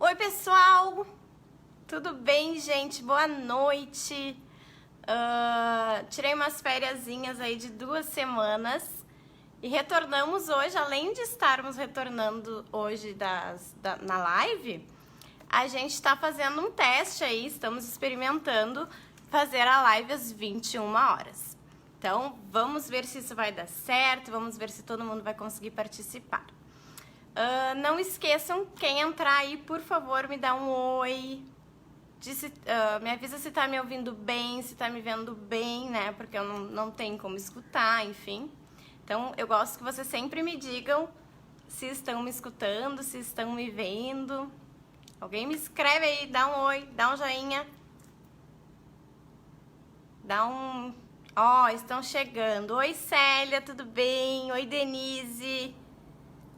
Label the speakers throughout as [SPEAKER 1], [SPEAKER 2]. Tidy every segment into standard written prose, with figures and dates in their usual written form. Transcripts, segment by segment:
[SPEAKER 1] Oi, pessoal! Tudo bem, gente? Boa noite! Tirei umas fériasinhas aí de 2 semanas e retornamos hoje. Além de estarmos retornando hoje na live, a gente está fazendo um teste aí, estamos experimentando fazer a live às 21 horas. Então, vamos ver se isso vai dar certo, vamos ver se todo mundo vai conseguir participar. Não esqueçam, quem entrar aí, por favor, me dá um oi. Me avisa se tá me ouvindo bem, se tá me vendo bem, né? Porque eu não tenho como escutar, enfim. Então, eu gosto que vocês sempre me digam se estão me escutando, se estão me vendo. Alguém me escreve aí, dá um oi, dá um joinha. Dá um... Ó, estão chegando. Oi, Célia, tudo bem? Oi, Denise.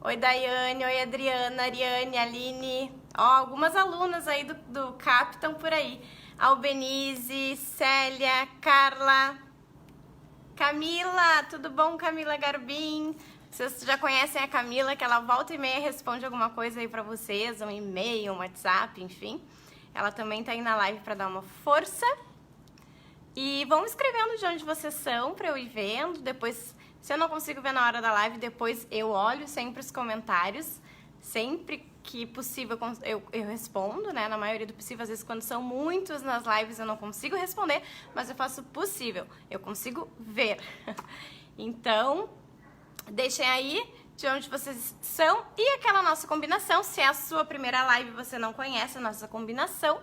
[SPEAKER 1] Oi, Daiane, oi, Adriana, Ariane, Aline. Ó, algumas alunas aí do CAP estão por aí. Albenise, Célia, Carla, Camila, tudo bom, Camila Garbim? Vocês já conhecem a Camila, que ela volta e meia responde alguma coisa aí pra vocês, um e-mail, um WhatsApp, enfim. Ela também tá aí na live pra dar uma força. E vão escrevendo de onde vocês são pra eu ir vendo, depois... Se eu não consigo ver na hora da live, depois eu olho sempre os comentários. Sempre que possível eu respondo, né? Na maioria do possível, às vezes quando são muitos nas lives eu não consigo responder, mas eu faço o possível, eu consigo ver. Então, deixem aí de onde vocês são e aquela nossa combinação. Se é a sua primeira live e você não conhece a nossa combinação,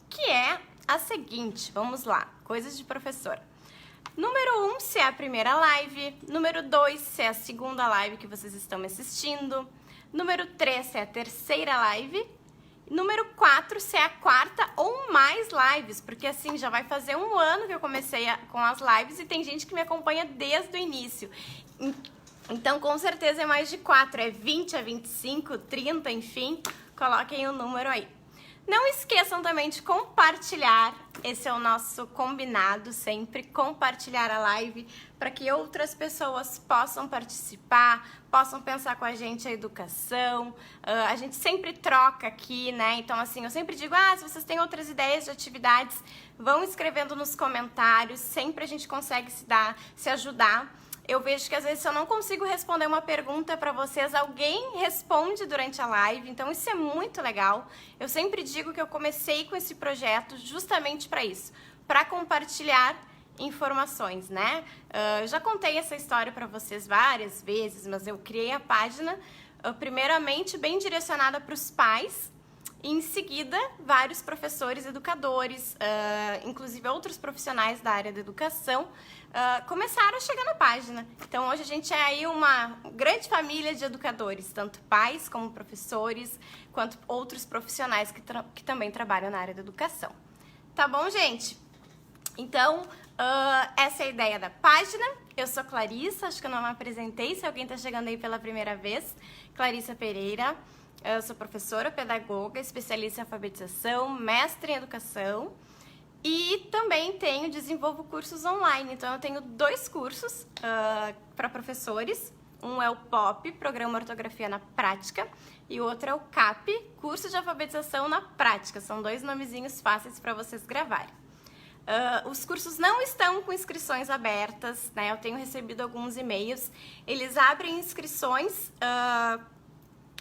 [SPEAKER 1] que é a seguinte, vamos lá, coisas de professora. Número 1, se é a primeira live. Número 2, se é a segunda live que vocês estão me assistindo. Número 3, se é a terceira live. Número 4, se é a quarta ou mais lives, porque assim, já vai fazer 1 ano que eu comecei com as lives e tem gente que me acompanha desde o início. Então, com certeza é mais de 4, é 20, é 25, 30, enfim, coloquem o número aí. Não esqueçam também de compartilhar, esse é o nosso combinado sempre, compartilhar a live para que outras pessoas possam participar, possam pensar com a gente a educação, a gente sempre troca aqui, né? Então assim, eu sempre digo, se vocês têm outras ideias de atividades, vão escrevendo nos comentários, sempre a gente consegue se ajudar. Eu vejo que às vezes se eu não consigo responder uma pergunta para vocês, alguém responde durante a live, então isso é muito legal. Eu sempre digo que eu comecei com esse projeto justamente para isso, para compartilhar informações, né? Eu já contei essa história para vocês várias vezes, mas eu criei a página primeiramente bem direcionada para os pais, e em seguida vários professores, educadores, inclusive outros profissionais da área da educação, começaram a chegar na página. Então hoje a gente é aí uma grande família de educadores, tanto pais como professores, quanto outros profissionais que também trabalham na área da educação. Tá bom, gente? Então, essa é a ideia da página. Eu sou Clarissa, acho que eu não me apresentei, se alguém está chegando aí pela primeira vez. Clarissa Pereira, eu sou professora, pedagoga, especialista em alfabetização, mestre em educação e também desenvolvo cursos online. Então eu tenho 2 cursos para professores. Um é o POP, Programa Ortografia na Prática, e o outro é o CAP, Curso de Alfabetização na Prática. São 2 nomezinhos fáceis para vocês gravarem. Os cursos não estão com inscrições abertas, né? Eu tenho recebido alguns e-mails. Eles abrem inscrições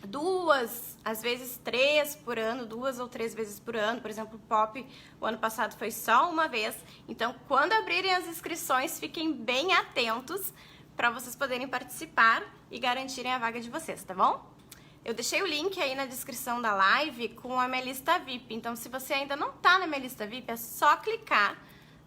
[SPEAKER 1] 2, às vezes 3 por ano, 2 ou 3 vezes por ano. Por exemplo, o POP, o ano passado foi só uma vez. Então, quando abrirem as inscrições, fiquem bem atentos para vocês poderem participar e garantirem a vaga de vocês, tá bom? Eu deixei o link aí na descrição da live com a minha lista VIP. Então, se você ainda não tá na minha lista VIP, é só clicar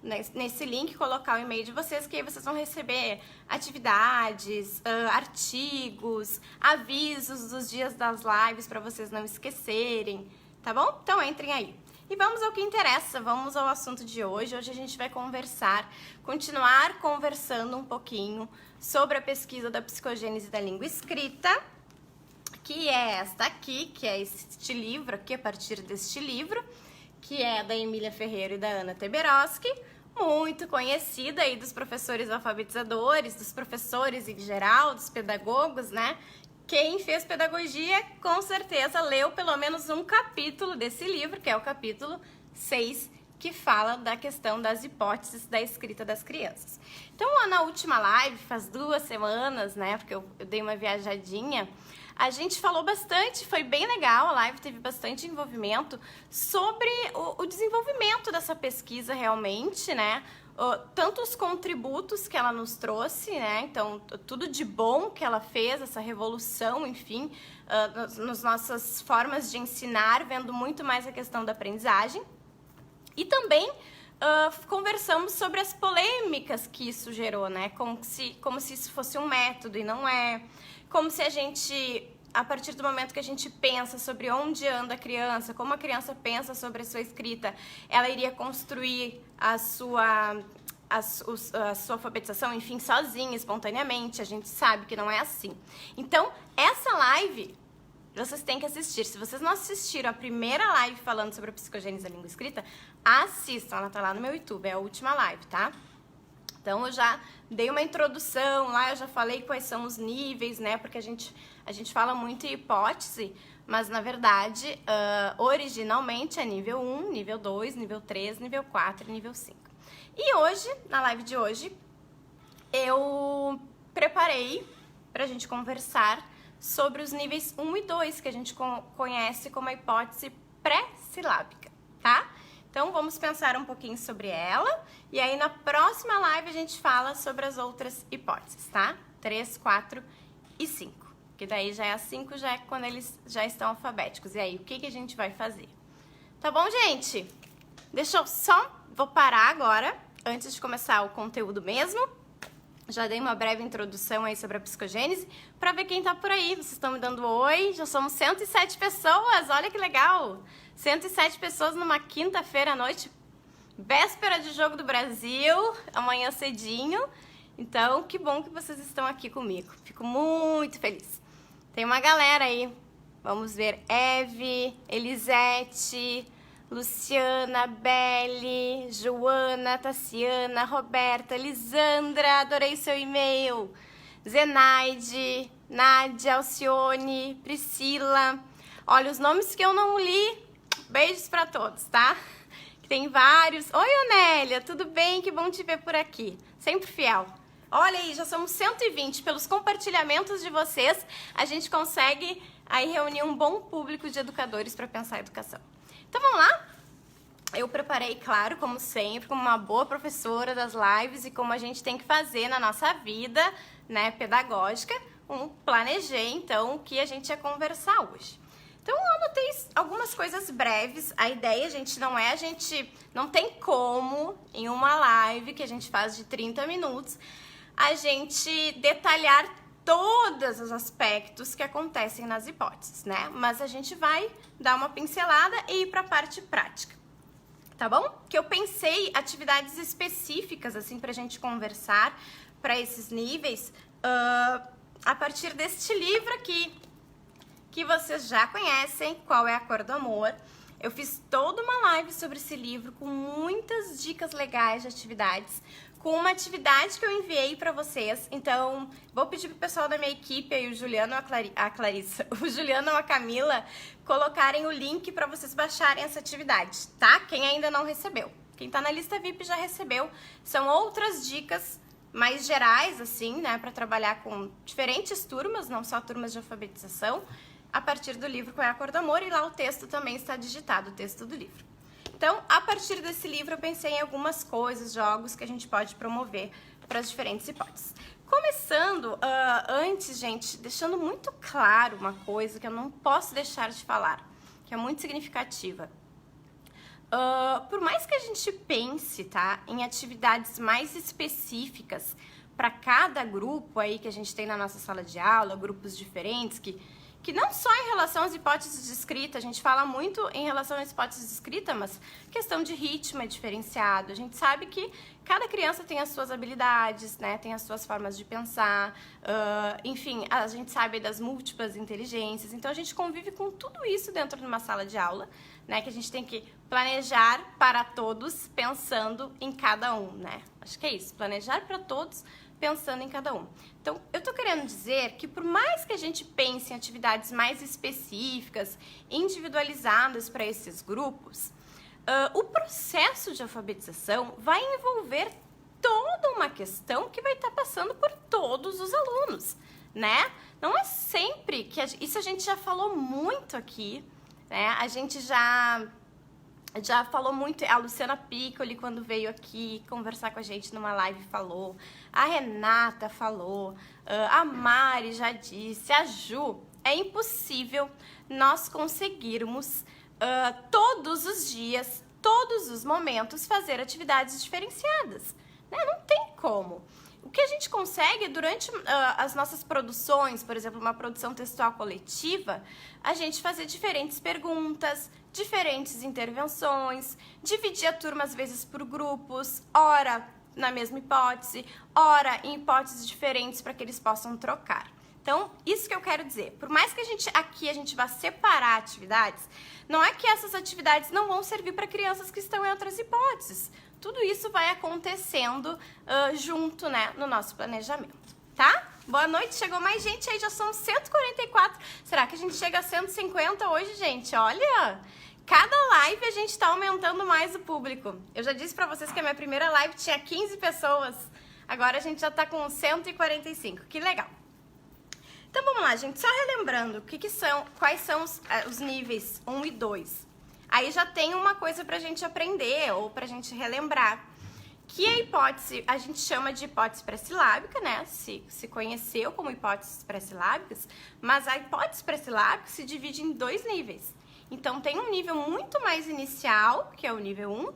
[SPEAKER 1] nesse link, colocar o e-mail de vocês, que aí vocês vão receber atividades, artigos, avisos dos dias das lives para vocês não esquecerem, tá bom? Então entrem aí. E vamos ao que interessa, vamos ao assunto de hoje. Hoje a gente vai continuar conversando um pouquinho sobre a pesquisa da psicogênese da língua escrita, que é esta aqui, que é este livro aqui, a partir deste livro, que é da Emília Ferreira e da Ana Teberoski, muito conhecida aí dos professores alfabetizadores, dos professores em geral, dos pedagogos, né? quem fez pedagogia com certeza leu pelo menos um capítulo desse livro, que é o capítulo 6, que fala da questão das hipóteses da escrita das crianças. Então, lá na última live, faz 2 semanas, né, porque eu dei uma viajadinha, a gente falou bastante, foi bem legal, a live teve bastante envolvimento sobre o desenvolvimento dessa pesquisa realmente, né, tanto os contributos que ela nos trouxe, né, então tudo de bom que ela fez, essa revolução, enfim, nas nossas formas de ensinar, vendo muito mais a questão da aprendizagem. E também conversamos sobre as polêmicas que isso gerou, né? Como se isso fosse um método e não é. Como se a gente, a partir do momento que a gente pensa sobre onde anda a criança, como a criança pensa sobre a sua escrita, ela iria construir a sua alfabetização, enfim, sozinha, espontaneamente. A gente sabe que não é assim. Então, essa live vocês têm que assistir. Se vocês não assistiram a primeira live falando sobre a psicogênese da língua escrita, assistam, ela tá lá no meu YouTube, é a última live, tá? Então eu já dei uma introdução lá, eu já falei quais são os níveis, né? Porque a gente fala muito em hipótese, mas na verdade, originalmente é nível 1, nível 2, nível 3, nível 4 e nível 5. E hoje, na live de hoje, eu preparei pra gente conversar sobre os níveis 1 e 2, que a gente conhece como a hipótese pré-silábica, tá? Então, vamos pensar um pouquinho sobre ela, e aí na próxima live a gente fala sobre as outras hipóteses, tá? 3, 4 e 5, que daí já é a 5, já é quando eles já estão alfabéticos. E aí, o que a gente vai fazer? Tá bom, gente? Vou parar agora, antes de começar o conteúdo mesmo. Já dei uma breve introdução aí sobre a psicogênese, para ver quem tá por aí. Vocês estão me dando oi, já somos 107 pessoas, olha que legal! 107 pessoas numa quinta-feira à noite, véspera de Jogo do Brasil, amanhã cedinho. Então, que bom que vocês estão aqui comigo, fico muito feliz. Tem uma galera aí, vamos ver, Eve, Elisete, Luciana, Belle, Joana, Tassiana, Roberta, Lisandra, adorei seu e-mail, Zenaide, Nádia, Alcione, Priscila. Olha, os nomes que eu não li, beijos pra todos, tá? Tem vários. Oi, Onélia, tudo bem? Que bom te ver por aqui. Sempre fiel. Olha aí, já somos 120. Pelos compartilhamentos de vocês, a gente consegue aí reunir um bom público de educadores para pensar a educação. Então vamos lá? Eu preparei, claro, como sempre, como uma boa professora das lives e como a gente tem que fazer na nossa vida, né, pedagógica, planejei, então, o que a gente ia conversar hoje. Então, eu anotei algumas coisas breves. A ideia, gente, não tem como, em uma live que a gente faz de 30 minutos, a gente detalhar todos os aspectos que acontecem nas hipóteses, né? Mas a gente vai dar uma pincelada e ir para a parte prática, tá bom? Que eu pensei atividades específicas, assim, pra gente conversar para esses níveis, a partir deste livro aqui, que vocês já conhecem, Qual é a Cor do Amor. Eu fiz toda uma live sobre esse livro com muitas dicas legais de atividades, com uma atividade que eu enviei para vocês. Então, vou pedir pro pessoal da minha equipe, aí o Juliano, a Clarissa, o Juliano ou a Camila, colocarem o link para vocês baixarem essa atividade, tá? Quem ainda não recebeu. Quem tá na lista VIP já recebeu. São outras dicas mais gerais, assim, né, para trabalhar com diferentes turmas, não só turmas de alfabetização, a partir do livro Qual é a Cor do Amor, e lá o texto também está digitado, o texto do livro. Então, a partir desse livro, eu pensei em algumas coisas, jogos que a gente pode promover para as diferentes hipóteses. Começando, antes, gente, deixando muito claro uma coisa que eu não posso deixar de falar, que é muito significativa. Por mais que a gente pense, tá, em atividades mais específicas para cada grupo aí que a gente tem na nossa sala de aula, grupos diferentes, que não só em relação às hipóteses de escrita, a gente fala muito em relação às hipóteses de escrita, mas questão de ritmo é diferenciado. A gente sabe que cada criança tem as suas habilidades, né? Tem as suas formas de pensar, enfim, a gente sabe das múltiplas inteligências. Então, a gente convive com tudo isso dentro de uma sala de aula, né? Que a gente tem que planejar para todos, pensando em cada um, né? Acho que é isso, planejar para todos, pensando em cada um. Então, eu tô querendo dizer que por mais que a gente pense em atividades mais específicas, individualizadas para esses grupos, o processo de alfabetização vai envolver toda uma questão que vai estar passando por todos os alunos, né? Não é sempre que... Isso a gente já falou muito aqui, né? A gente já falou muito, a Luciana Piccoli, quando veio aqui conversar com a gente numa live, falou, a Renata falou, a Mari já disse, a Ju. É impossível nós conseguirmos todos os dias, todos os momentos, fazer atividades diferenciadas, né? Não tem como. O que a gente consegue durante as nossas produções, por exemplo, uma produção textual coletiva, a gente fazer diferentes perguntas, diferentes intervenções, dividir a turma às vezes por grupos, ora na mesma hipótese, ora em hipóteses diferentes para que eles possam trocar. Então, isso que eu quero dizer. Por mais que a gente vá separar atividades, não é que essas atividades não vão servir para crianças que estão em outras hipóteses. Tudo isso vai acontecendo junto, né, no nosso planejamento, tá? Boa noite, chegou mais gente aí, já são 144. Será que a gente chega a 150 hoje, gente? Olha, cada live a gente tá aumentando mais o público. Eu já disse pra vocês que a minha primeira live tinha 15 pessoas, agora a gente já tá com 145, que legal. Então vamos lá, gente, só relembrando quais são os níveis 1 e 2. Aí já tem uma coisa pra gente aprender ou pra gente relembrar, que a hipótese, a gente chama de hipótese pré-silábica, né? Se conheceu como hipóteses pré-silábicas, mas a hipótese pré-silábica se divide em 2 níveis. Então tem um nível muito mais inicial, que é o nível 1,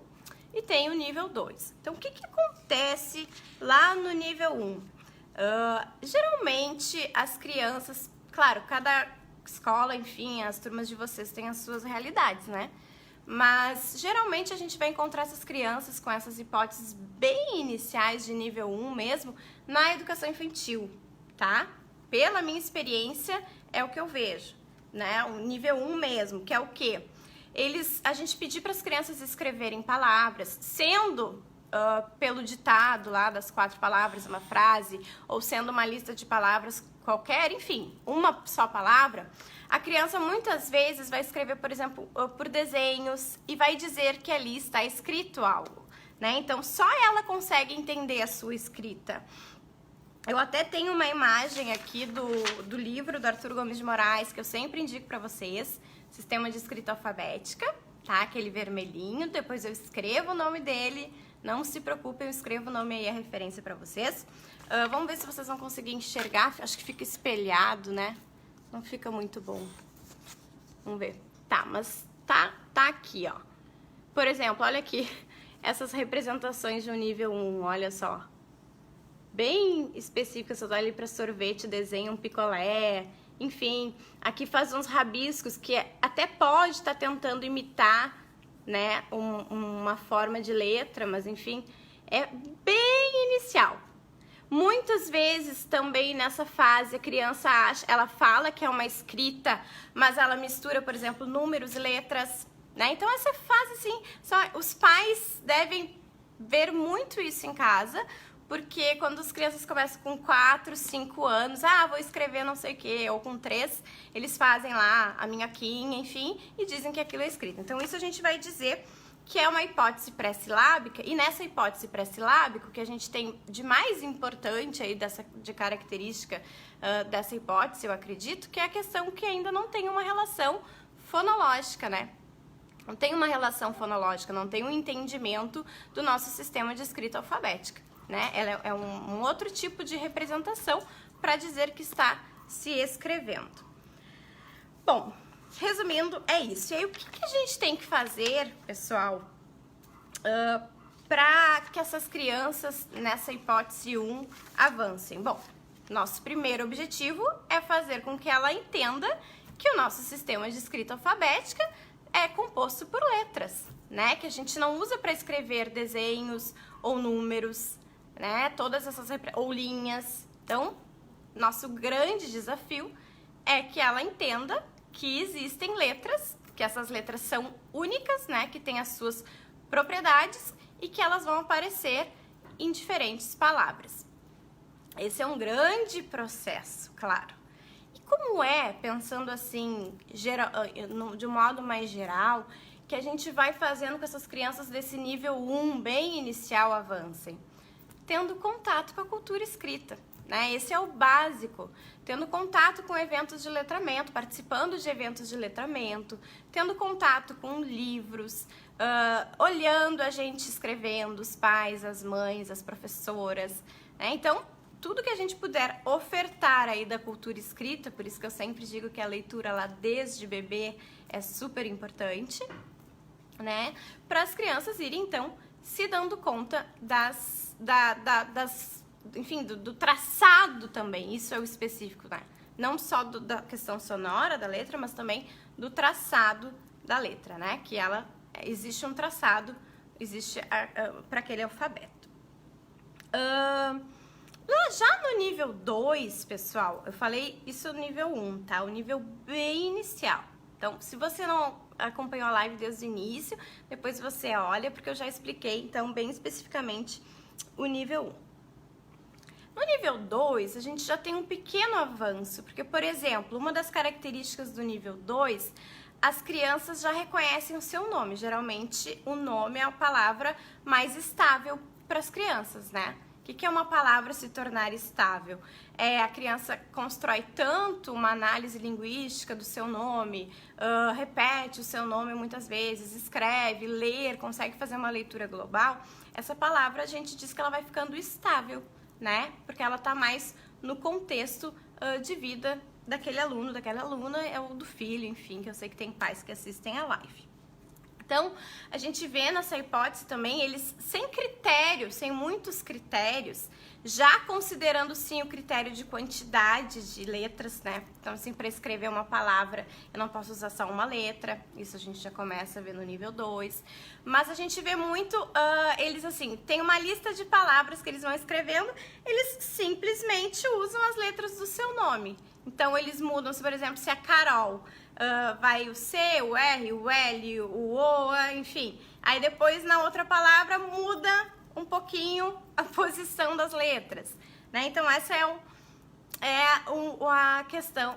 [SPEAKER 1] e tem o nível 2. Então o que acontece lá no nível 1? Geralmente as crianças, claro, cada escola, enfim, as turmas de vocês têm as suas realidades, né? Mas geralmente a gente vai encontrar essas crianças com essas hipóteses bem iniciais de nível 1 mesmo na educação infantil, tá? Pela minha experiência é o que eu vejo, né? O nível 1 mesmo, que é o quê? A gente pedir para as crianças escreverem palavras, sendo pelo ditado lá das 4 palavras, uma frase, ou sendo uma lista de palavras qualquer, enfim, uma só palavra, a criança muitas vezes vai escrever, por exemplo, por desenhos e vai dizer que ali está escrito algo, né? Então, só ela consegue entender a sua escrita. Eu até tenho uma imagem aqui do livro do Arthur Gomes de Moraes, que eu sempre indico para vocês, Sistema de Escrita Alfabética, tá? Aquele vermelhinho, depois eu escrevo o nome dele. Não se preocupem, eu escrevo o nome aí, a referência pra vocês. Vamos ver se vocês vão conseguir enxergar. Acho que fica espelhado, né? Não fica muito bom. Vamos ver. Tá, mas tá aqui, ó. Por exemplo, olha aqui. Essas representações de um nível 1, olha só. Bem específicas. Eu dou ali pra sorvete, desenho um picolé. Enfim, aqui faz uns rabiscos que até pode estar tentando imitar, né, uma forma de letra, mas enfim, é bem inicial. Muitas vezes também nessa fase a criança ela fala que é uma escrita, mas ela mistura, por exemplo, números e letras, né? Então essa fase, assim, os pais devem ver muito isso em casa, porque quando as crianças começam com 4, 5 anos, vou escrever não sei o quê, ou com 3, eles fazem lá a minhoquinha, enfim, e dizem que aquilo é escrito. Então isso a gente vai dizer que é uma hipótese pré-silábica, e nessa hipótese pré-silábica, o que a gente tem de mais importante aí de característica dessa hipótese, eu acredito, que é a questão que ainda não tem uma relação fonológica, né? Não tem uma relação fonológica, não tem um entendimento do nosso sistema de escrita alfabética, né? Ela é um outro tipo de representação para dizer que está se escrevendo. Bom, resumindo, é isso. E aí, o que a gente tem que fazer, pessoal, para que essas crianças, nessa hipótese 1, avancem? Bom, nosso primeiro objetivo é fazer com que ela entenda que o nosso sistema de escrita alfabética é composto por letras, né? Que a gente não usa para escrever desenhos ou números, né? Todas essas ou linhas. Então, nosso grande desafio é que ela entenda que existem letras, que essas letras são únicas, né? Que têm as suas propriedades e que elas vão aparecer em diferentes palavras. Esse é um grande processo, claro. E como é, pensando assim, de um modo mais geral, que a gente vai fazendo com essas crianças desse nível 1, bem inicial, avancem? Tendo contato com a cultura escrita, né? Esse é o básico. Tendo contato com eventos de letramento, participando de eventos de letramento, tendo contato com livros, olhando a gente escrevendo, os pais, as mães, as professoras, né? Então, tudo que a gente puder ofertar aí da cultura escrita, por isso que eu sempre digo que a leitura lá desde bebê é super importante, né? Para as crianças irem, então, se dando conta enfim, do traçado também, isso é o específico, né? Não só da questão sonora da letra, mas também do traçado da letra, né? Que existe um traçado, existe para aquele alfabeto. Já no nível 2, pessoal, eu falei isso no nível 1, tá? O nível bem inicial. Então, se você não acompanhou a live desde o início, depois você olha, porque eu já expliquei, então, bem especificamente o nível 1. No nível 2, a gente já tem um pequeno avanço, porque, por exemplo, uma das características do nível 2, as crianças já reconhecem o seu nome. Geralmente, o nome é a palavra mais estável para as crianças, né? O que é uma palavra se tornar estável? A criança constrói tanto uma análise linguística do seu nome, repete o seu nome muitas vezes, escreve, ler, consegue fazer uma leitura global. Essa palavra a gente diz que ela vai ficando estável, né? Porque ela tá mais no contexto de vida daquele aluno, daquela aluna, ou do filho, enfim, que eu sei que tem pais que assistem a live. Então, a gente vê nessa hipótese também, eles sem critério, sem muitos critérios, já considerando sim o critério de quantidade de letras, né? Então, assim, para escrever uma palavra, eu não posso usar só uma letra, isso a gente já começa a ver no nível 2. Mas a gente vê muito, eles assim, tem uma lista de palavras que eles vão escrevendo, eles simplesmente usam as letras do seu nome. Então, eles mudam, se por exemplo, se a Carol... vai o C, o R, o L, o O, enfim. Aí depois na outra palavra muda um pouquinho a posição das letras, né? Então essa a questão,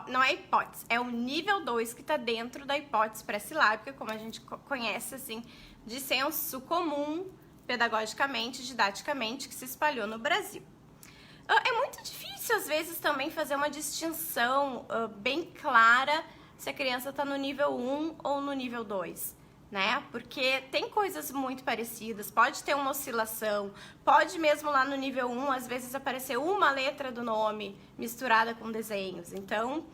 [SPEAKER 1] não é hipótese, é o nível 2 que está dentro da hipótese pré-silábica, como a gente conhece assim, de senso comum, pedagogicamente, didaticamente, que se espalhou no Brasil. É muito difícil, às vezes, também fazer uma distinção bem clara se a criança está no nível 1 ou no nível 2, né? Porque tem coisas muito parecidas, pode ter uma oscilação, pode mesmo lá no nível 1, às vezes, aparecer uma letra do nome misturada com desenhos. Então,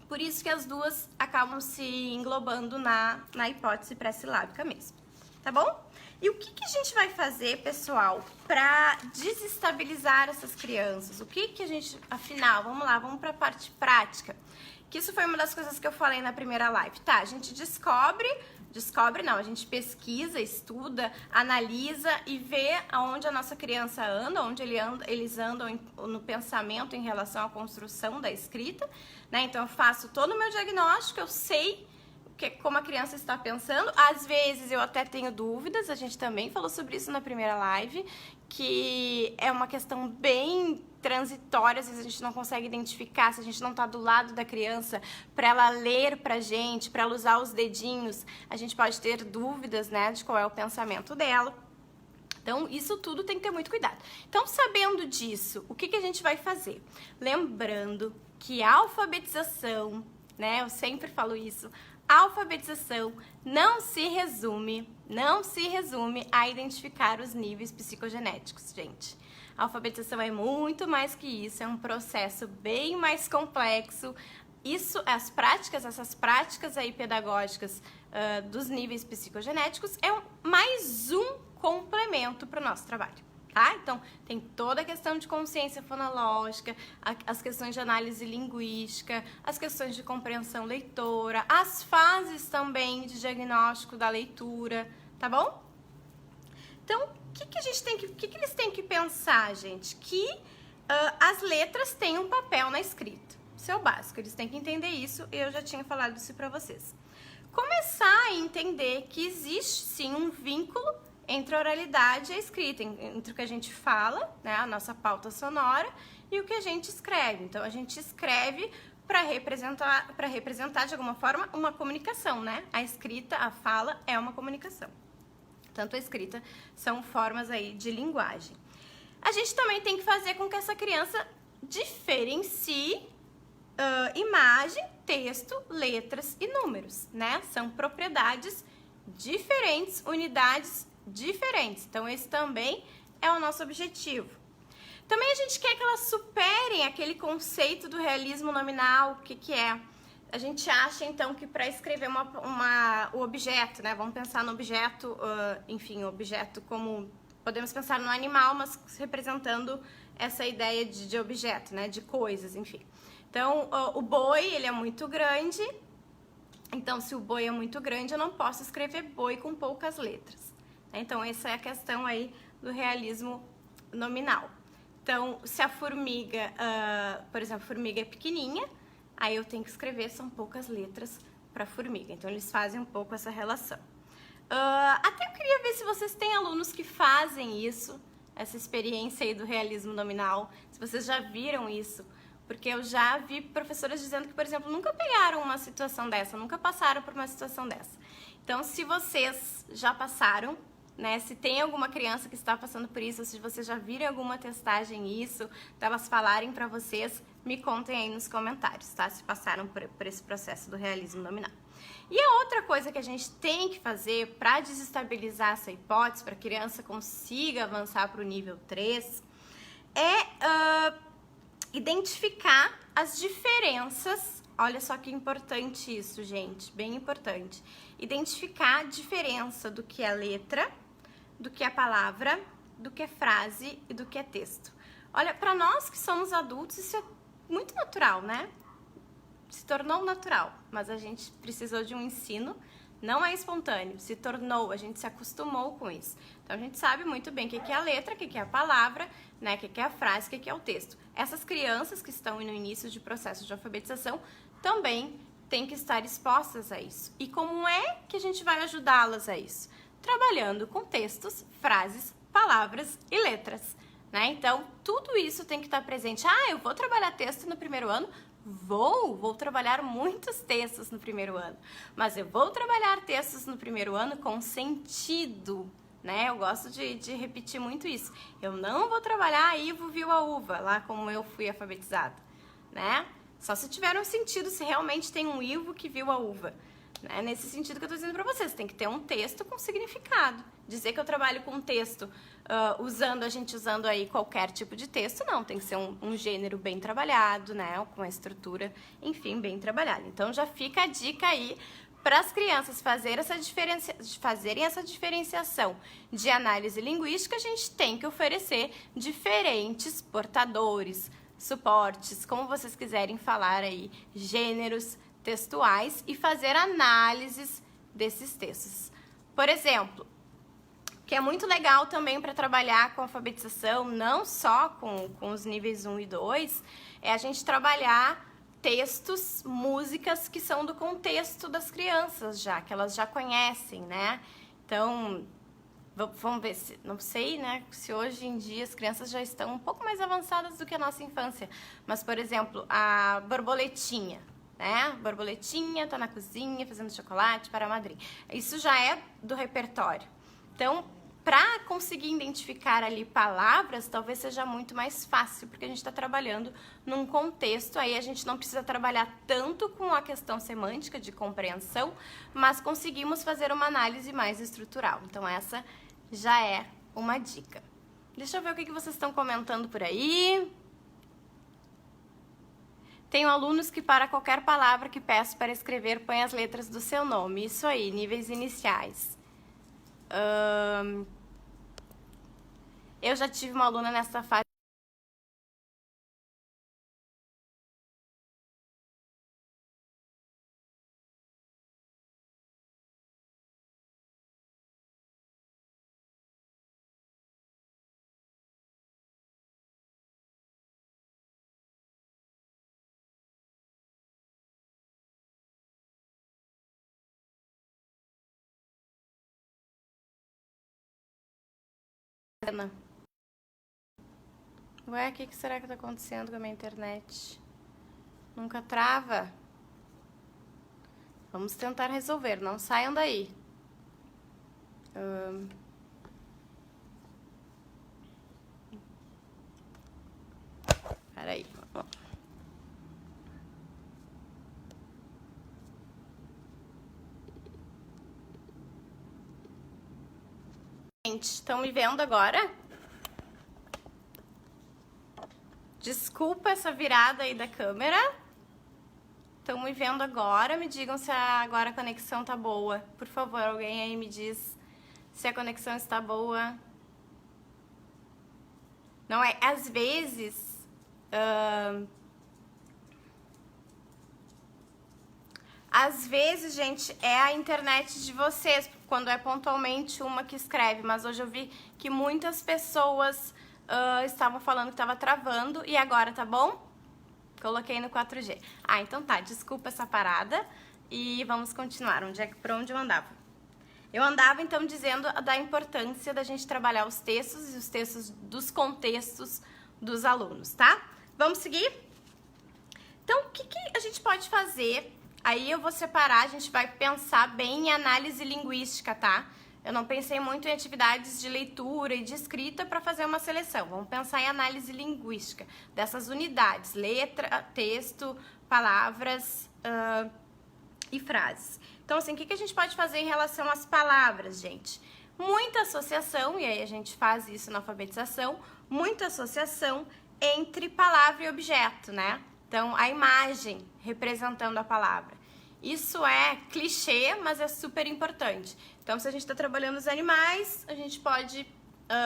[SPEAKER 1] por isso que as duas acabam se englobando na hipótese pré-silábica mesmo, tá bom? E o que a gente vai fazer, pessoal, para desestabilizar essas crianças? O que a gente, afinal, vamos lá, vamos para a parte prática. Que isso foi uma das coisas que eu falei na primeira live. Tá, a gente a gente pesquisa, estuda, analisa e vê aonde a nossa criança anda, onde eles andam no pensamento em relação à construção da escrita, né? Então eu faço todo o meu diagnóstico, eu sei como a criança está pensando. Às vezes eu até tenho dúvidas, a gente também falou sobre isso na primeira live, que é uma questão bem transitória, às vezes a gente não consegue identificar, se a gente não está do lado da criança para ela ler pra gente, para ela usar os dedinhos, a gente pode ter dúvidas, né, de qual é o pensamento dela. Então, isso tudo tem que ter muito cuidado. Então, sabendo disso, o que a gente vai fazer? Lembrando que a alfabetização, né, eu sempre falo isso, a alfabetização não se resume a identificar os níveis psicogenéticos, gente. A alfabetização é muito mais que isso, é um processo bem mais complexo. Essas práticas aí pedagógicas dos níveis psicogenéticos é mais um complemento para o nosso trabalho. Tá? Então, tem toda a questão de consciência fonológica, as questões de análise linguística, as questões de compreensão leitora, as fases também de diagnóstico da leitura, tá bom? Então, o que eles têm que pensar, gente? Que as letras têm um papel na escrita. Isso é o básico, eles têm que entender isso, eu já tinha falado isso para vocês. Começar a entender que existe sim um vínculo entre a oralidade e a escrita, entre o que a gente fala, né, a nossa pauta sonora, e o que a gente escreve. Então, a gente escreve para representar de alguma forma uma comunicação, né? A escrita, a fala é uma comunicação. Tanto a escrita são formas aí de linguagem. A gente também tem que fazer com que essa criança diferencie imagem, texto, letras e números, né? São propriedades diferentes, unidades diferentes. Então, esse também é o nosso objetivo. Também a gente quer que elas superem aquele conceito do realismo nominal. O que é? A gente acha, então, que para escrever o objeto, né? Vamos pensar no objeto, enfim, o objeto como... Podemos pensar no animal, mas representando essa ideia de objeto, né? De coisas, enfim. Então, o boi, ele é muito grande. Então, se o boi é muito grande, eu não posso escrever boi com poucas letras. Então, essa é a questão aí do realismo nominal. Então, se a formiga, por exemplo, a formiga é pequenininha, aí eu tenho que escrever, são poucas letras para formiga. Então, eles fazem um pouco essa relação. Até eu queria ver se vocês têm alunos que fazem isso, essa experiência aí do realismo nominal, se vocês já viram isso. Porque eu já vi professoras dizendo que, por exemplo, nunca pegaram uma situação dessa, nunca passaram por uma situação dessa. Então, se vocês já passaram, né, se tem alguma criança que está passando por isso, se vocês já viram alguma testagem isso, delas falarem para vocês, me contem aí nos comentários, tá? Se passaram por esse processo do realismo nominal. E a outra coisa que a gente tem que fazer para desestabilizar essa hipótese, para a criança consiga avançar para o nível 3, é identificar as diferenças. Olha só que importante isso, gente, bem importante. Identificar a diferença do que é letra, do que é palavra, do que é frase e do que é texto. Olha, para nós que somos adultos, isso é muito natural, né? Se tornou natural, mas a gente precisou de um ensino, não é espontâneo, se tornou, a gente se acostumou com isso. Então, a gente sabe muito bem o que é a letra, o que é a palavra, né, o que é a frase, o que é o texto. Essas crianças que estão no início de processo de alfabetização também têm que estar expostas a isso. E como é que a gente vai ajudá-las a isso? Trabalhando com textos, frases, palavras e letras, né? Então, tudo isso tem que estar presente. Eu vou trabalhar texto no primeiro ano? Vou trabalhar muitos textos no primeiro ano, mas eu vou trabalhar textos no primeiro ano com sentido, né? Eu gosto de repetir muito isso. Eu não vou trabalhar Ivo viu a uva, lá como eu fui alfabetizada, né? Só se tiver um sentido, se realmente tem um Ivo que viu a uva. Né? Nesse sentido que eu estou dizendo para vocês, tem que ter um texto com significado. Dizer que eu trabalho com texto usando aí qualquer tipo de texto, não. Tem que ser um gênero bem trabalhado, né? Com a estrutura, enfim, bem trabalhada. Então, já fica a dica aí para as crianças fazerem essa diferenciação de análise linguística. A gente tem que oferecer diferentes portadores, suportes, como vocês quiserem falar aí, gêneros textuais e fazer análises desses textos. Por exemplo, que é muito legal também para trabalhar com alfabetização, não só com os níveis 1 e 2, é a gente trabalhar textos, músicas que são do contexto das crianças já, que elas já conhecem, né? Então, vamos ver se, não sei, né, se hoje em dia as crianças já estão um pouco mais avançadas do que a nossa infância, mas, por exemplo, a borboletinha, né? Borboletinha tá na cozinha fazendo chocolate para a madrinha. Isso já é do repertório. Então, para conseguir identificar ali palavras, talvez seja muito mais fácil, porque a gente está trabalhando num contexto, aí a gente não precisa trabalhar tanto com a questão semântica de compreensão, mas conseguimos fazer uma análise mais estrutural. Então, essa já é uma dica. Deixa eu ver o que vocês estão comentando por aí. Tenho alunos que para qualquer palavra que peço para escrever, põe as letras do seu nome. Isso aí, níveis iniciais. Eu já tive uma aluna nessa fase. Ué, o que será que tá acontecendo com a minha internet? Nunca trava? Vamos tentar resolver, não saiam daí. Peraí. Gente, estão me vendo agora? Desculpa essa virada aí da câmera. Estão me vendo agora? Me digam se agora a conexão tá boa. Por favor, alguém aí me diz se a conexão está boa. Não é? Às vezes... Às vezes, gente, é a internet de vocês, quando é pontualmente uma que escreve. Mas hoje eu vi que muitas pessoas estavam falando que estava travando. E agora, tá bom? Coloquei no 4G. Ah, então tá. Desculpa essa parada. E vamos continuar. Por onde eu andava? Eu andava, então, dizendo da importância da gente trabalhar os textos e os textos dos contextos dos alunos, tá? Vamos seguir? Então, o que a gente pode fazer? Aí eu vou separar, a gente vai pensar bem em análise linguística, tá? Eu não pensei muito em atividades de leitura e de escrita para fazer uma seleção. Vamos pensar em análise linguística dessas unidades, letra, texto, palavras e frases. Então, assim, o que a gente pode fazer em relação às palavras, gente? Muita associação, e aí a gente faz isso na alfabetização, muita associação entre palavra e objeto, né? Então, a imagem representando a palavra. Isso é clichê, mas é super importante. Então, se a gente está trabalhando os animais, a gente pode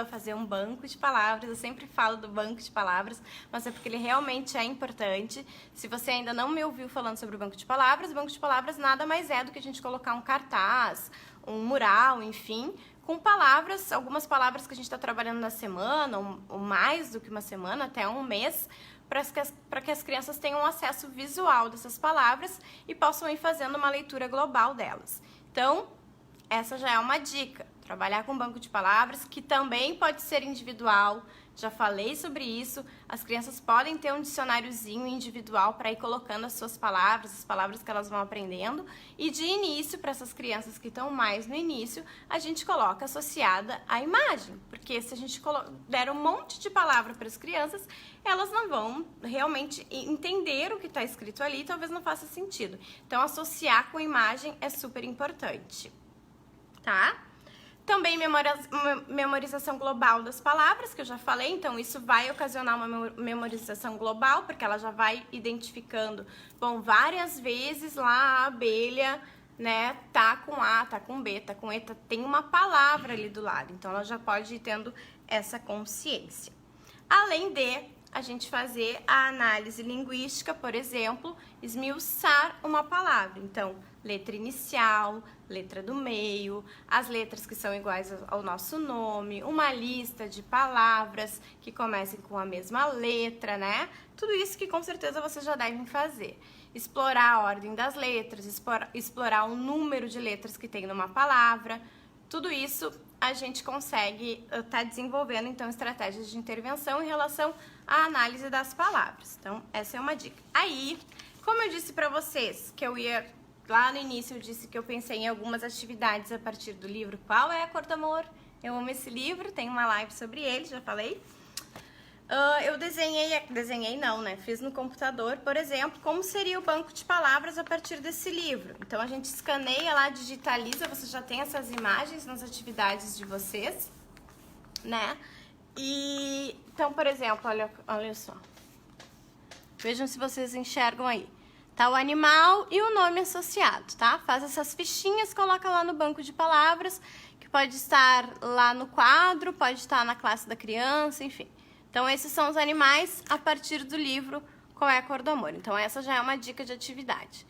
[SPEAKER 1] fazer um banco de palavras. Eu sempre falo do banco de palavras, mas é porque ele realmente é importante. Se você ainda não me ouviu falando sobre o banco de palavras nada mais é do que a gente colocar um cartaz, um mural, enfim, com palavras, algumas palavras que a gente está trabalhando na semana, ou mais do que uma semana, até um mês, para que as crianças tenham acesso visual dessas palavras e possam ir fazendo uma leitura global delas. Então, essa já é uma dica. Trabalhar com banco de palavras, que também pode ser individual. Já falei sobre isso. As crianças podem ter um dicionáriozinho individual para ir colocando as suas palavras, as palavras que elas vão aprendendo. E de início, para essas crianças que estão mais no início, a gente coloca associada à imagem. Porque se a gente der um monte de palavra para as crianças, elas não vão realmente entender o que está escrito ali e talvez não faça sentido. Então, associar com imagem é super importante. Tá? Também memorização global das palavras, que eu já falei, então isso vai ocasionar uma memorização global, porque ela já vai identificando, bom, várias vezes lá a abelha, né, tá com A, tá com B, tá com E, tem uma palavra ali do lado, então ela já pode ir tendo essa consciência. Além de a gente fazer a análise linguística, por exemplo, esmiuçar uma palavra, então, letra inicial, letra do meio, as letras que são iguais ao nosso nome, uma lista de palavras que comecem com a mesma letra, né? Tudo isso que com certeza vocês já devem fazer. Explorar a ordem das letras, explorar o número de letras que tem numa palavra, tudo isso a gente consegue estar desenvolvendo, então, estratégias de intervenção em relação à análise das palavras. Então, essa é uma dica. Aí, como eu disse pra vocês que eu ia... Lá no início eu disse que eu pensei em algumas atividades a partir do livro Qual é a Cor do Amor? Eu amo esse livro, tem uma live sobre ele, já falei. Eu desenhei não, né? Fiz no computador, por exemplo, como seria o banco de palavras a partir desse livro. Então a gente escaneia lá, digitaliza, você já tem essas imagens nas atividades de vocês, né? E então, por exemplo, olha só. Vejam se vocês enxergam aí. Tá o animal e o nome associado, tá? Faz essas fichinhas, coloca lá no banco de palavras, que pode estar lá no quadro, pode estar na classe da criança, enfim. Então, esses são os animais a partir do livro Qual é a Cor do Amor? Então, essa já é uma dica de atividade.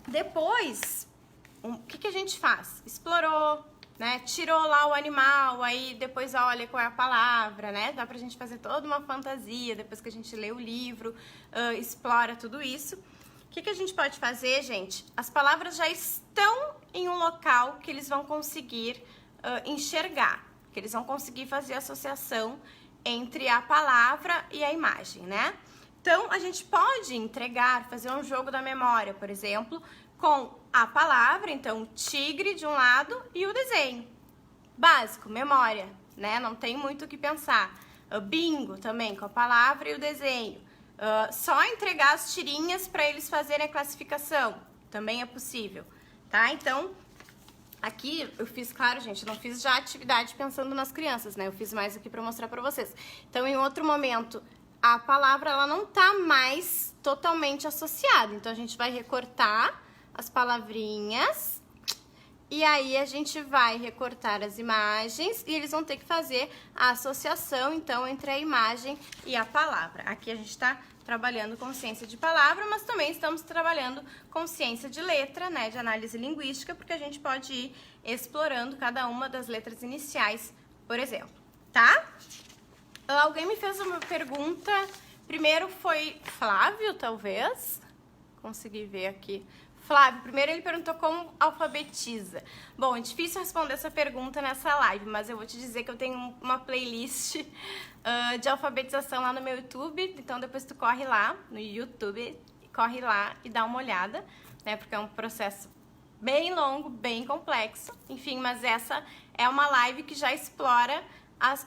[SPEAKER 1] Depois, o que a gente faz? Explorou, né? Tirou lá o animal, aí depois olha qual é a palavra, né? Dá pra gente fazer toda uma fantasia depois que a gente lê o livro, explora tudo isso. O que a gente pode fazer, gente? As palavras já estão em um local que eles vão conseguir enxergar. que eles vão conseguir fazer associação entre a palavra e a imagem, né? Então, a gente pode entregar, fazer um jogo da memória, por exemplo, com a palavra, então, tigre de um lado e o desenho. Básico, memória, né? Não tem muito o que pensar. Bingo também, com a palavra e o desenho. Só entregar as tirinhas para eles fazerem a classificação, também é possível, tá? Então, aqui eu fiz, claro, gente, não fiz já atividade pensando nas crianças, né? Eu fiz mais aqui para mostrar para vocês. Então, em outro momento, a palavra ela não tá mais totalmente associada. Então, a gente vai recortar as palavrinhas e aí a gente vai recortar as imagens e eles vão ter que fazer a associação, então, entre a imagem e a palavra. Aqui a gente está trabalhando com ciência de palavra, mas também estamos trabalhando com ciência de letra, né, de análise linguística, porque a gente pode ir explorando cada uma das letras iniciais, por exemplo, tá? Alguém me fez uma pergunta, primeiro foi Flávio, talvez, consegui ver aqui. Flávio, primeiro ele perguntou como alfabetiza. Bom, é difícil responder essa pergunta nessa live, mas eu vou te dizer que eu tenho uma playlist de alfabetização lá no meu YouTube, então depois tu corre lá no YouTube, corre lá e dá uma olhada, né, porque é um processo bem longo, bem complexo, enfim, mas essa é uma live que já explora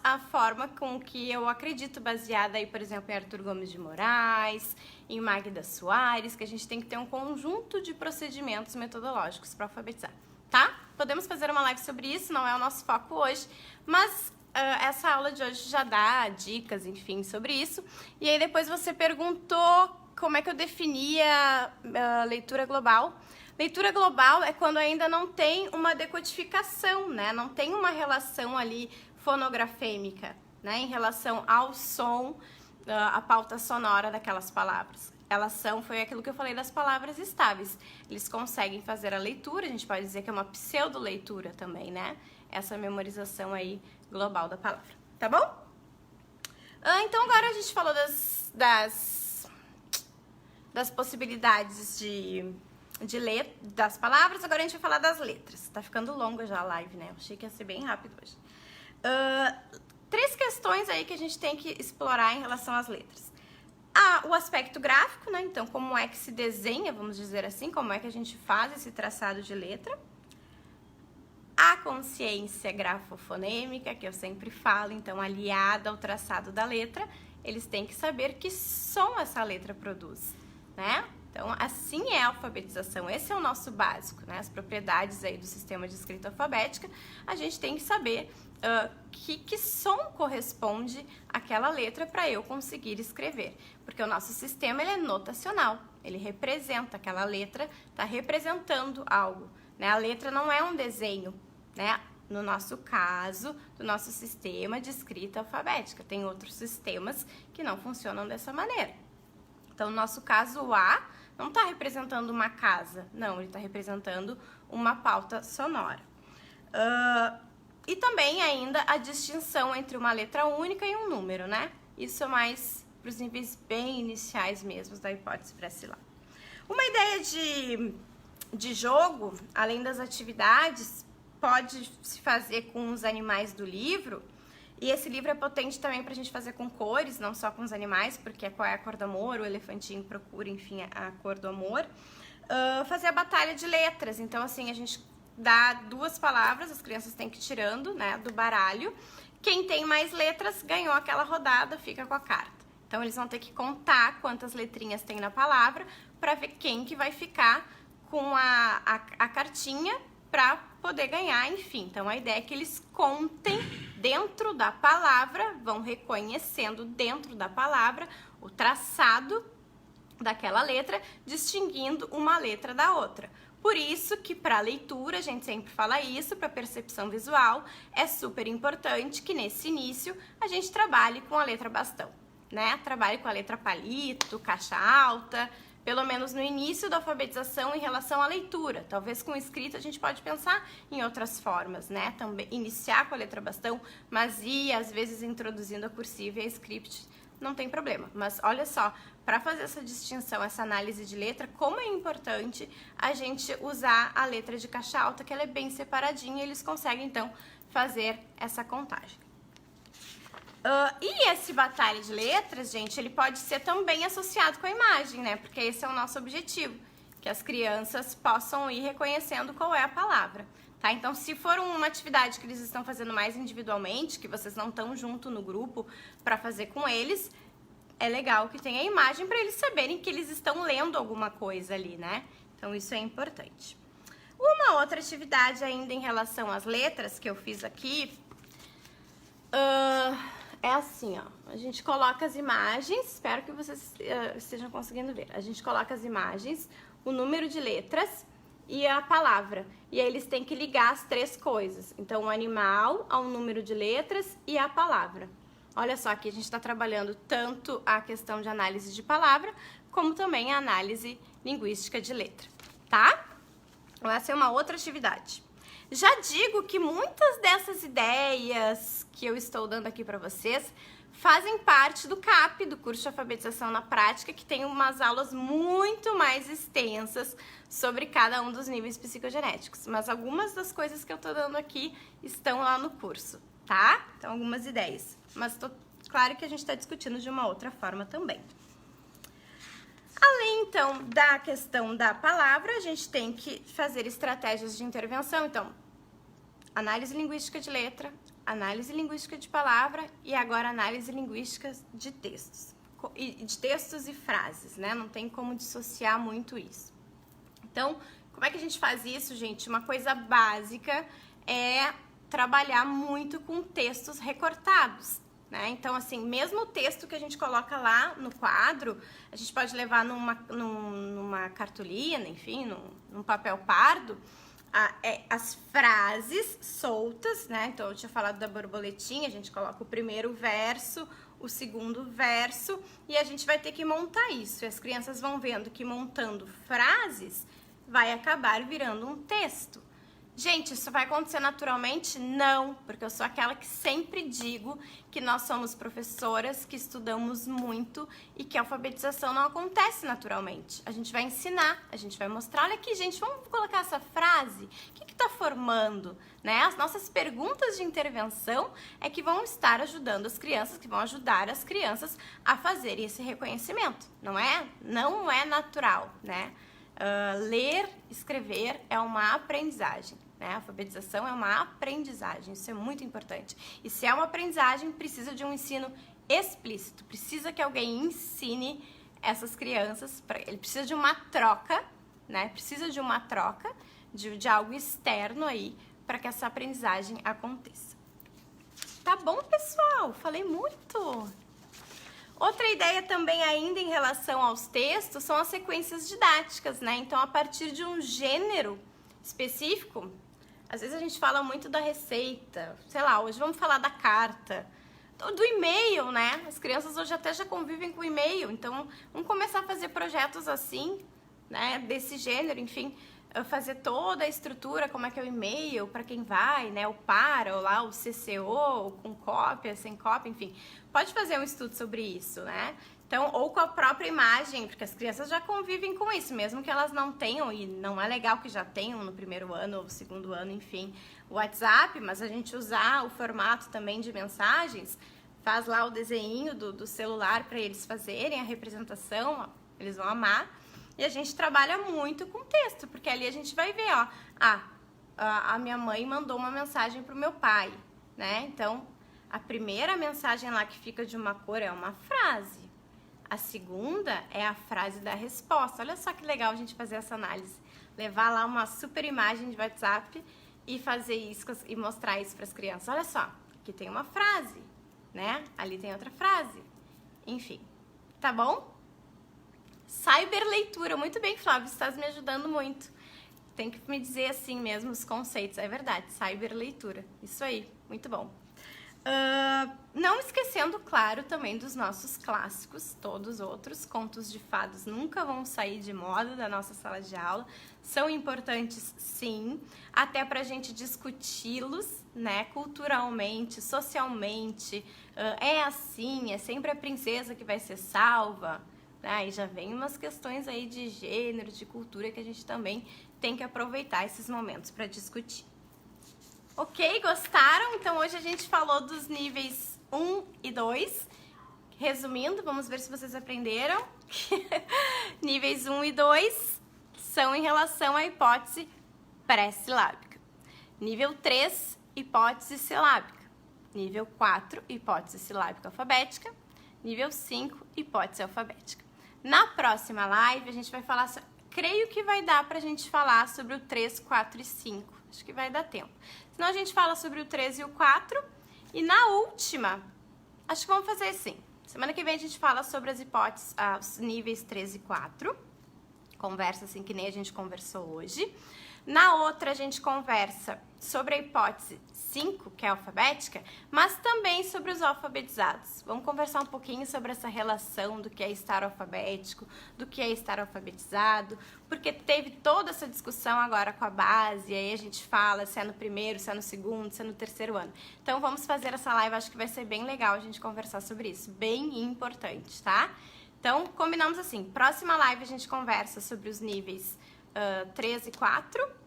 [SPEAKER 1] a forma com que eu acredito, baseada aí, por exemplo, em Arthur Gomes de Moraes, em Magda Soares, que a gente tem que ter um conjunto de procedimentos metodológicos para alfabetizar, tá? Podemos fazer uma live sobre isso, não é o nosso foco hoje, mas essa aula de hoje já dá dicas, enfim, sobre isso. E aí depois você perguntou como é que eu definia leitura global. Leitura global é quando ainda não tem uma decodificação, né? Não tem uma relação ali fonografêmica, né, em relação ao som, a pauta sonora daquelas palavras. Elas foi aquilo que eu falei das palavras estáveis. Eles conseguem fazer a leitura, a gente pode dizer que é uma pseudo-leitura também, né? Essa memorização aí global da palavra, tá bom? Então agora a gente falou das possibilidades das palavras, agora a gente vai falar das letras. Tá ficando longa já a live, né? Eu achei que ia ser bem rápido hoje. 3 questões aí que a gente tem que explorar em relação às letras. O aspecto gráfico, né? Então, como é que se desenha, vamos dizer assim, como é que a gente faz esse traçado de letra. A consciência grafofonêmica, que eu sempre falo, então, aliada ao traçado da letra, eles têm que saber que som essa letra produz, né? Então, assim é a alfabetização, esse é o nosso básico, né? As propriedades aí do sistema de escrita alfabética, a gente tem que saber que som corresponde àquela letra para eu conseguir escrever. Porque o nosso sistema ele é notacional, ele representa, aquela letra está representando algo, né? A letra não é um desenho, né? No nosso caso, do nosso sistema de escrita alfabética. Tem outros sistemas que não funcionam dessa maneira. Então, no nosso caso, o A não está representando uma casa, não, ele está representando uma pauta sonora. E também ainda a distinção entre uma letra única e um número, né? Isso é mais para os níveis bem iniciais mesmo da hipótese pré-sílaba. Uma ideia de jogo, além das atividades, pode se fazer com os animais do livro. E esse livro é potente também para a gente fazer com cores, não só com os animais, porque qual é a cor do amor, o elefantinho procura, enfim, a cor do amor. Fazer a batalha de letras, então assim, a gente dá 2 palavras, as crianças têm que ir tirando, né, do baralho. Quem tem mais letras ganhou aquela rodada, fica com a carta. Então eles vão ter que contar quantas letrinhas tem na palavra para ver quem que vai ficar com a cartinha para poder ganhar, enfim. Então a ideia é que eles contem dentro da palavra, vão reconhecendo dentro da palavra o traçado daquela letra, distinguindo uma letra da outra. Por isso que para leitura, a gente sempre fala isso, para percepção visual, é super importante que nesse início a gente trabalhe com a letra bastão, né? Trabalhe com a letra palito, caixa alta, pelo menos no início da alfabetização em relação à leitura. Talvez com escrita a gente pode pensar em outras formas, né? Também iniciar com a letra bastão, mas ir às vezes introduzindo a cursiva e a script não tem problema. Mas olha só, para fazer essa distinção, essa análise de letra, como é importante a gente usar a letra de caixa alta, que ela é bem separadinha, e eles conseguem, então, fazer essa contagem. E esse batalha de letras, gente, ele pode ser também associado com a imagem, né? Porque esse é o nosso objetivo, que as crianças possam ir reconhecendo qual é a palavra, tá? Então, se for uma atividade que eles estão fazendo mais individualmente, que vocês não estão junto no grupo para fazer com eles, é legal que tenha a imagem para eles saberem que eles estão lendo alguma coisa ali, né? Então, isso é importante. Uma outra atividade ainda em relação às letras que eu fiz aqui, é assim, ó, a gente coloca as imagens, espero que vocês estejam conseguindo ver. A gente coloca as imagens, o número de letras e a palavra. E aí eles têm que ligar as três coisas. Então, o animal, ao número de letras e a palavra. Olha só, aqui a gente está trabalhando tanto a questão de análise de palavra, como também a análise linguística de letra, tá? Então, essa é uma outra atividade. Já digo que muitas dessas ideias que eu estou dando aqui para vocês fazem parte do CAP, do curso de alfabetização na prática, que tem umas aulas muito mais extensas sobre cada um dos níveis psicogenéticos. Mas algumas das coisas que eu estou dando aqui estão lá no curso, tá? Então, algumas ideias. Mas claro que a gente está discutindo de uma outra forma também. Além, então, da questão da palavra, a gente tem que fazer estratégias de intervenção. Então, análise linguística de letra, análise linguística de palavra e agora análise linguística de textos. De textos e frases, né? Não tem como dissociar muito isso. Então, como é que a gente faz isso, gente? Uma coisa básica é trabalhar muito com textos recortados, né? Então, assim, mesmo o texto que a gente coloca lá no quadro, a gente pode levar numa cartolina, enfim, num papel pardo, as frases soltas, né? Então, eu tinha falado da borboletinha, a gente coloca o primeiro verso, o segundo verso, e a gente vai ter que montar isso. E as crianças vão vendo que montando frases vai acabar virando um texto. Gente, isso vai acontecer naturalmente? Não, porque eu sou aquela que sempre digo que nós somos professoras, que estudamos muito e que a alfabetização não acontece naturalmente. A gente vai ensinar, a gente vai mostrar, olha aqui, gente, vamos colocar essa frase, o que está formando? Né? As nossas perguntas de intervenção é que vão estar ajudando as crianças, que vão ajudar as crianças a fazerem esse reconhecimento, não é? Não é natural, né? Ler, escrever é uma aprendizagem, né? A alfabetização é uma aprendizagem, isso é muito importante. E se é uma aprendizagem, precisa de um ensino explícito, precisa que alguém ensine essas crianças, ele precisa de uma troca, né? Precisa de uma troca, de algo externo aí, para que essa aprendizagem aconteça. Tá bom, pessoal? Falei muito! Outra ideia também ainda em relação aos textos são as sequências didáticas, né? Então, a partir de um gênero específico, às vezes a gente fala muito da receita, sei lá, hoje vamos falar da carta, do e-mail, né? As crianças hoje até já convivem com e-mail, então vamos começar a fazer projetos assim, né? Desse gênero, enfim, fazer toda a estrutura, como é que é o e-mail, para quem vai, né? O para, ou lá o CCO, com cópia, sem cópia, enfim. Pode fazer um estudo sobre isso, né? Então, ou com a própria imagem, porque as crianças já convivem com isso, mesmo que elas não tenham, e não é legal que já tenham no primeiro ano ou no segundo ano, enfim, o WhatsApp, mas a gente usar o formato também de mensagens, faz lá o desenho do celular para eles fazerem a representação, ó, eles vão amar. E a gente trabalha muito com texto, porque ali a gente vai ver, ó, a minha mãe mandou uma mensagem pro meu pai, né? Então, a primeira mensagem lá que fica de uma cor é uma frase. A segunda é a frase da resposta. Olha só que legal a gente fazer essa análise. Levar lá uma super imagem de WhatsApp e fazer isso e mostrar isso para as crianças. Olha só, aqui tem uma frase, né? Ali tem outra frase. Enfim, tá bom? Cyberleitura, muito bem, Flávio, você está me ajudando muito. Tem que me dizer assim mesmo os conceitos, é verdade, cyberleitura, isso aí, muito bom. Não esquecendo, claro, também dos nossos clássicos, todos outros. Contos de fadas nunca vão sair de moda da nossa sala de aula. São importantes, sim, até para a gente discuti-los, né, culturalmente, socialmente. É assim, é sempre a princesa que vai ser salva. E já vem umas questões aí de gênero, de cultura, que a gente também tem que aproveitar esses momentos para discutir. Ok, gostaram? Então hoje a gente falou dos níveis 1 e 2. Resumindo, vamos ver se vocês aprenderam. Níveis 1 e 2 são em relação à hipótese pré-silábica. Nível 3, hipótese silábica. Nível 4, hipótese silábica alfabética. Nível 5, hipótese alfabética. Na próxima live a gente vai falar, creio que vai dar pra gente falar sobre o 3, 4 e 5. Acho que vai dar tempo. Senão a gente fala sobre o 3 e o 4. E na última, acho que vamos fazer assim. Semana que vem a gente fala sobre as hipóteses, os níveis 3 e 4. Conversa assim que nem a gente conversou hoje. Na outra a gente conversa sobre a hipótese 5, que é alfabética, mas também sobre os alfabetizados. Vamos conversar um pouquinho sobre essa relação do que é estar alfabético, do que é estar alfabetizado, porque teve toda essa discussão agora com a base, e aí a gente fala se é no primeiro, se é no segundo, se é no terceiro ano. Então vamos fazer essa live, acho que vai ser bem legal a gente conversar sobre isso, bem importante, tá? Então combinamos assim, próxima live a gente conversa sobre os níveis 3 e 4,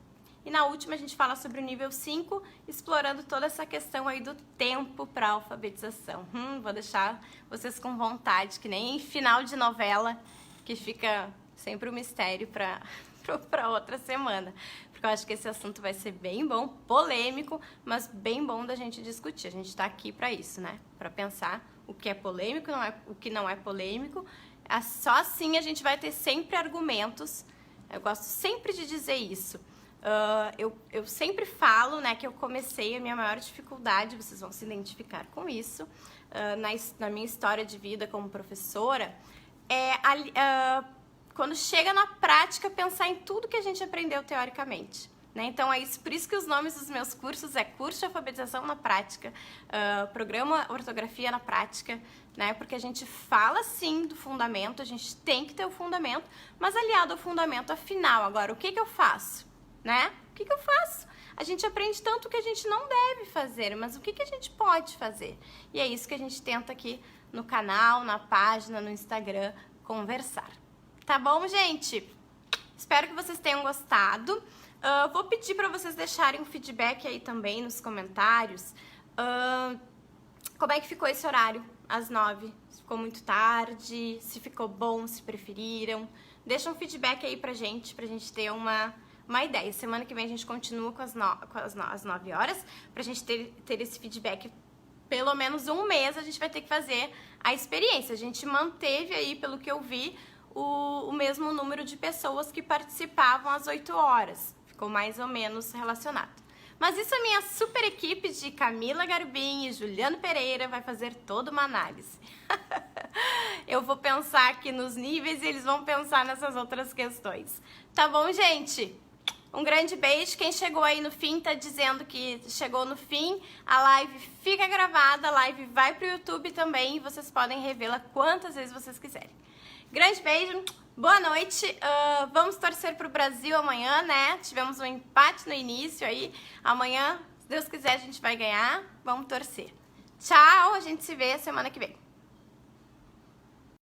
[SPEAKER 1] e na última a gente fala sobre o nível 5, explorando toda essa questão aí do tempo para alfabetização. Vou deixar vocês com vontade, que nem em final de novela, que fica sempre um mistério para outra semana. Porque eu acho que esse assunto vai ser bem bom, polêmico, mas bem bom da gente discutir. A gente está aqui para isso, né? Para pensar o que é polêmico, o que não é polêmico. Só assim a gente vai ter sempre argumentos. Eu gosto sempre de dizer isso. Eu sempre falo, né, que eu comecei a minha maior dificuldade, vocês vão se identificar com isso, na minha história de vida como professora, quando chega na prática, pensar em tudo que a gente aprendeu teoricamente. Né? Então, por isso que os nomes dos meus cursos é Curso de Alfabetização na Prática, Programa Ortografia na Prática, né? Porque a gente fala sim do fundamento, a gente tem que ter o fundamento, mas aliado ao fundamento, afinal, agora, o que eu faço? Né? O que eu faço? A gente aprende tanto que a gente não deve fazer, mas o que a gente pode fazer? E é isso que a gente tenta aqui no canal, na página, no Instagram, conversar. Tá bom, gente? Espero que vocês tenham gostado. Vou pedir para vocês deixarem um feedback aí também nos comentários. Como é que ficou esse horário? Às 9. Se ficou muito tarde? Se ficou bom? Se preferiram? Deixa um feedback aí pra gente ter uma ideia. Semana que vem a gente continua com as 9 horas, pra gente ter esse feedback. Pelo menos um mês a gente vai ter que fazer a experiência. A gente manteve aí, pelo que eu vi, o mesmo número de pessoas que participavam às 8 horas. Ficou mais ou menos relacionado. Mas isso a minha super equipe de Camila Garbim e Juliano Pereira vai fazer toda uma análise. Eu vou pensar aqui nos níveis e eles vão pensar nessas outras questões. Tá bom, gente? Um grande beijo. Quem chegou aí no fim tá dizendo que chegou no fim. A live fica gravada, a live vai pro YouTube também e vocês podem revê-la quantas vezes vocês quiserem. Grande beijo, boa noite. Vamos torcer pro Brasil amanhã, né? Tivemos um empate no início aí. Amanhã, se Deus quiser, a gente vai ganhar. Vamos torcer. Tchau, a gente se vê semana que vem.